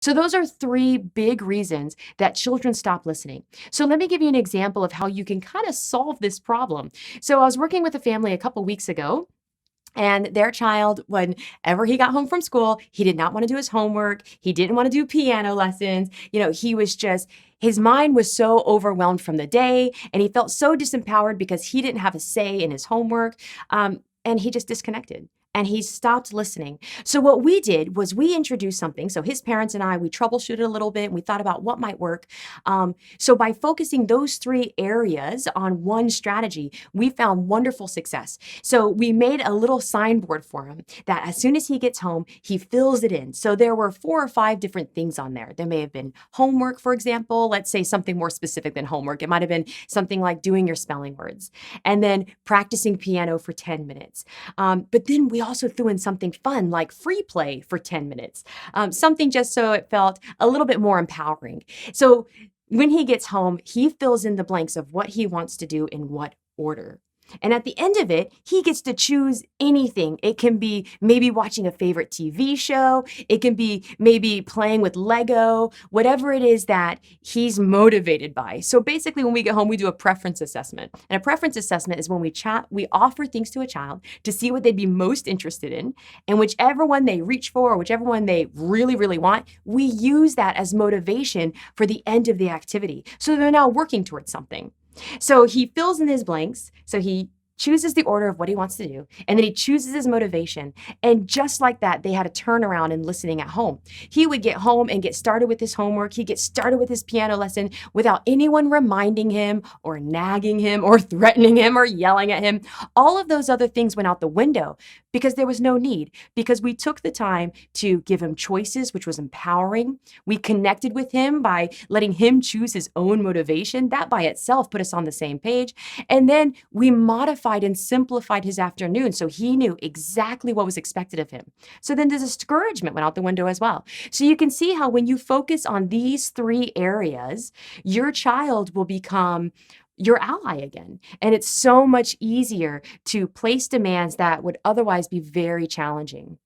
So those are three big reasons that children stop listening. So let me give you an example of how you can kind of solve this problem. So I was working with a family a couple weeks ago, and their child, whenever he got home from school, he did not want to do his homework. He didn't want to do piano lessons. He was just, his mind was so overwhelmed from the day, and he felt so disempowered because he didn't have a say in his homework. And he just disconnected. And he stopped listening. So what we did was we introduced something. So his parents and I, we troubleshooted a little bit and we thought about what might work. So by focusing those three areas on one strategy, we found wonderful success. So we made a little signboard for him that as soon as he gets home, he fills it in. So there were 4 or 5 different things on there. There may have been homework, for example. Let's say something more specific than homework. It might have been something like doing your spelling words and then practicing piano for 10 minutes. But then we also threw in something fun like free play for 10 minutes, something just so it felt a little bit more empowering. So when he gets home, he fills in the blanks of what he wants to do in what order. And at the end of it, he gets to choose anything. It can be maybe watching a favorite TV show. It can be maybe playing with Lego, whatever it is that he's motivated by. So basically, when we get home, we do a preference assessment. And a preference assessment is when we offer things to a child to see what they'd be most interested in. And whichever one they reach for, or whichever one they really, really want, we use that as motivation for the end of the activity. So they're now working towards something. So he fills in his blanks. So he chooses the order of what he wants to do, and then he chooses his motivation. And just like that, they had a turnaround in listening at home. He would get home and get started with his homework. He'd get started with his piano lesson without anyone reminding him or nagging him or threatening him or yelling at him. All of those other things went out the window because there was no need, because we took the time to give him choices, which was empowering. We connected with him by letting him choose his own motivation. That by itself put us on the same page. And then we modified and simplified his afternoon so he knew exactly what was expected of him. So then the discouragement went out the window as well. So you can see how when you focus on these 3 areas, your child will become your ally again. And it's so much easier to place demands that would otherwise be very challenging.